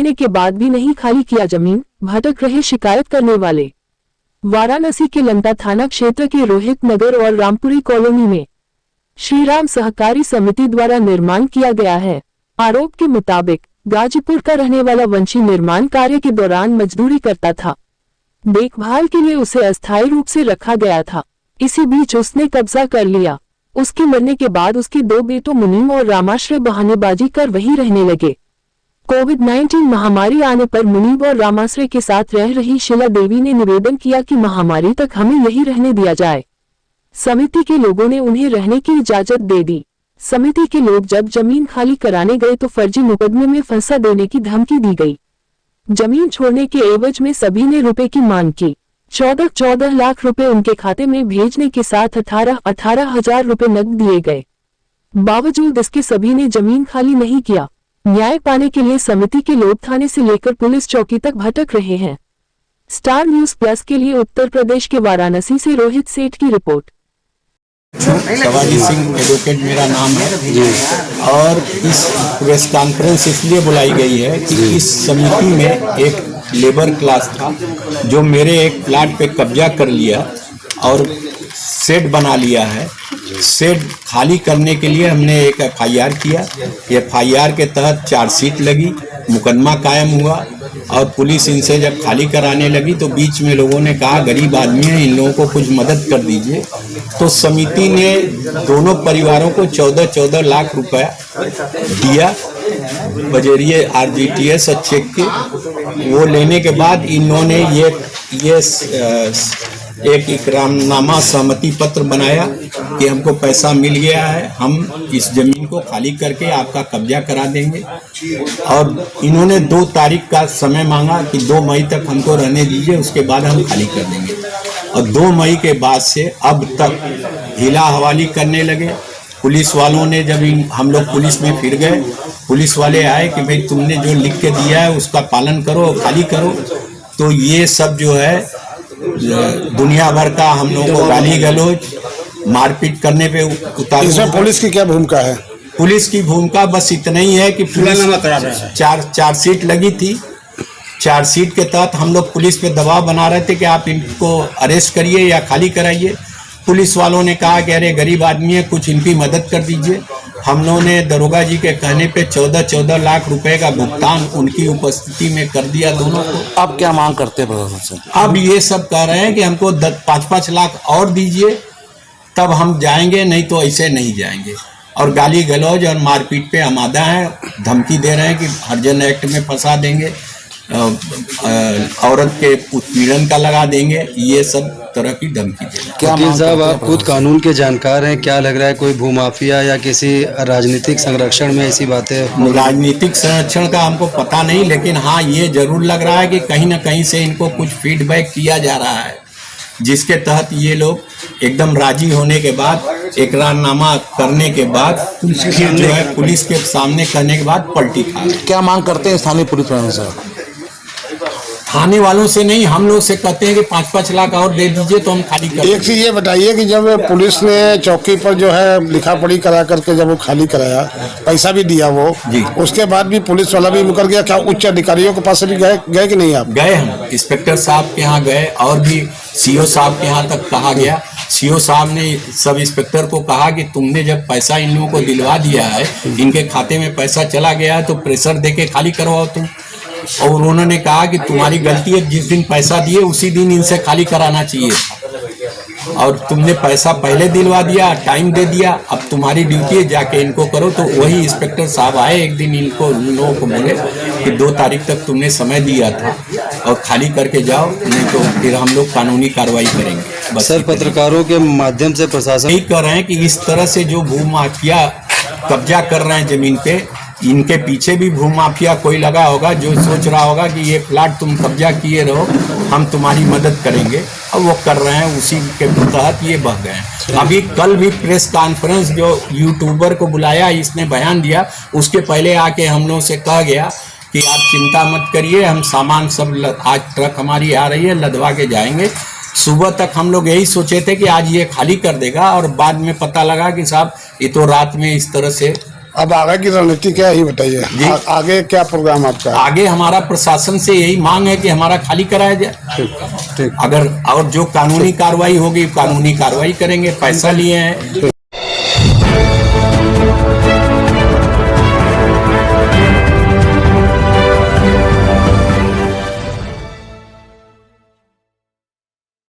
मिलने के बाद भी नहीं खाली किया जमीन, भटक रहे शिकायत करने वाले। वाराणसी के लंका थाना क्षेत्र के रोहित नगर और रामपुरी कॉलोनी में श्रीराम सहकारी समिति द्वारा निर्माण किया गया है। आरोप के मुताबिक गाजीपुर का रहने वाला वंशी निर्माण कार्य के दौरान मजदूरी करता था। देखभाल के लिए उसे अस्थायी रूप से रखा गया था। इसी बीच उसने कब्जा कर लिया। उसके मरने के बाद उसके 2 बेटों मुनीम और रामाश्रय बहानेबाजी कर वहीं रहने लगे। कोविड-19 महामारी आने पर मुनीब और रामाश्रय के साथ रह रही शीला देवी ने निवेदन किया कि महामारी तक हमें यही रहने दिया जाए। समिति के लोगों ने उन्हें रहने की इजाजत दे दी। समिति के लोग जब जमीन खाली कराने गए तो फर्जी मुकदमे में फंसा देने की धमकी दी गई। जमीन छोड़ने के एवज में सभी ने रुपए की मांग की। 14 लाख रुपए उनके खाते में भेजने के साथ 18,000 रुपए नकद दिए गए। बावजूद इसके सभी ने जमीन खाली नहीं किया। न्याय पाने के लिए समिति के लोग थाने से लेकर पुलिस चौकी तक भटक रहे हैं। स्टार न्यूज प्लस के लिए उत्तर प्रदेश के वाराणसी से रोहित सेठ की रिपोर्ट। शिवाजी सिंह एडवोकेट मेरा नाम है जी। और इस प्रेस कॉन्फ्रेंस इसलिए बुलाई गई है कि इस समिति में एक लेबर क्लास था जो मेरे एक प्लाट पे कब्जा कर लिया और शेड बना लिया है। शेड खाली करने के लिए हमने एक FIR किया। FIR के तहत चार्जशीट लगी, मुकदमा कायम हुआ और पुलिस इनसे जब खाली कराने लगी तो बीच में लोगों ने कहा गरीब आदमी है, इन लोगों को कुछ मदद कर दीजिए। तो समिति ने दोनों परिवारों को 14 लाख रुपया दिया बजरिए RGTS और चेक के। वो लेने के बाद इन्होंने ये एक इकरामनामा सहमति पत्र बनाया कि हमको पैसा मिल गया है, हम इस जमीन को खाली करके आपका कब्जा करा देंगे। और इन्होंने 2 तारीख का समय मांगा कि 2 मई तक हमको रहने दीजिए, उसके बाद हम खाली कर देंगे। और 2 मई के बाद से अब तक हिला हवाली करने लगे। पुलिस वालों ने जब हम लोग पुलिस में फिर गए, पुलिस वाले आए कि भाई तुमने जो लिख के दिया है उसका पालन करो, खाली करो। तो ये सब जो है दुनिया भर का हम लोगों को गाली गलौज मारपीट करने पे उतार। इसमें पुलिस की क्या भूमिका है? पुलिस की भूमिका बस इतना ही है कि पुलिस चार्जशीट लगी थी। चार्जशीट के तहत हम लोग पुलिस पे दबाव बना रहे थे कि आप इनको अरेस्ट करिए या खाली कराइए। पुलिस वालों ने कहा कि अरे गरीब आदमी है, कुछ इनकी मदद कर दीजिए। हम लोगों ने दरोगा जी के कहने पे 14 लाख रुपए का भुगतान उनकी उपस्थिति में कर दिया दोनों को। आप क्या मांग करते हैं प्रशासन से? अब ये सब कह रहे हैं कि हमको 5-5 लाख और दीजिए तब हम जाएंगे, नहीं तो ऐसे नहीं जाएंगे। और गाली गलौज और मारपीट पे आमादा है, धमकी दे रहे हैं कि हरिजन एक्ट में फंसा देंगे, औरत के उत्पीड़न का लगा देंगे, ये सब तरह की धमकी दे रहे हैं। वकील साहब, आप खुद कानून के जानकार हैं, क्या लग रहा है कोई भूमाफिया या किसी राजनीतिक संरक्षण में ऐसी बातें? राजनीतिक संरक्षण का हमको पता नहीं, लेकिन हाँ ये जरूर लग रहा है कि कहीं ना कहीं से इनको कुछ फीडबैक किया जा रहा है, जिसके तहत ये लोग एकदम राजी होने के बाद, इकरारनामा करने के बाद फिर जो है पुलिस के सामने करने के बाद पलटी खा रहे हैं। क्या मांग करते हैं स्थानीय पुलिस प्रशासन से? थाने वालों से नहीं, हम लोग से कहते हैं कि 5-5 लाख और दे दीजिए तो हम खाली कर। एक चीज ये बताइए कि जब पुलिस ने चौकी पर जो है लिखा पढ़ी करा करके जब वो खाली कराया, पैसा भी दिया वो जी, उसके बाद भी पुलिस वाला भी मुकर गया। क्या उच्च अधिकारियों के पास भी गए कि नहीं? आप गए? हम इंस्पेक्टर साहब के यहाँ गए और भी CO साहब के यहाँ तक कहा गया। CO साहब ने सब इंस्पेक्टर को कहा कि तुमने जब पैसा इन लोगों को दिलवा दिया है, इनके खाते में पैसा चला गया है, तो प्रेशर दे के खाली करवाओ तुम। और उन्होंने कहा कि तुम्हारी गलती है, जिस दिन पैसा दिए उसी दिन इनसे खाली कराना चाहिए था, और तुमने पैसा पहले दिलवा दिया, टाइम दे दिया, अब तुम्हारी ड्यूटी है जाके इनको करो। तो वही इंस्पेक्टर साहब आए एक दिन, इन लोगों को बोले कि 2 तारीख तक तुमने समय दिया था और खाली करके जाओ, नहीं तो फिर हम लोग कानूनी कार्रवाई करेंगे। सर, पत्रकारों के माध्यम से प्रशासन यही कर रहे हैं कि इस तरह से जो भूमाफिया कब्जा कर रहे हैं जमीन पे, इनके पीछे भी भूमाफिया कोई लगा होगा जो सोच रहा होगा कि ये प्लाट तुम कब्जा किए रहो, हम तुम्हारी मदद करेंगे, और वो कर रहे हैं। उसी के तहत ये बह गए हैं। अभी कल भी प्रेस कॉन्फ्रेंस जो यूट्यूबर को बुलाया, इसने बयान दिया, उसके पहले आके हम लोगों से कहा गया कि आप चिंता मत करिए, हम सामान सब आज ट्रक हमारी आ रही है, लदवा के जाएंगे। सुबह तक हम लोग यही सोचे थे कि आज ये खाली कर देगा, और बाद में पता लगा कि साहब ये तो रात में इस तरह से अब आगे की रणनीति क्या है ये बताइए। आगे क्या प्रोग्राम आपका? आगे हमारा प्रशासन से यही मांग है कि हमारा खाली कराया जाए। ठीक। अगर और जो कानूनी कार्रवाई होगी कानूनी कार्रवाई करेंगे। पैसा लिए हैं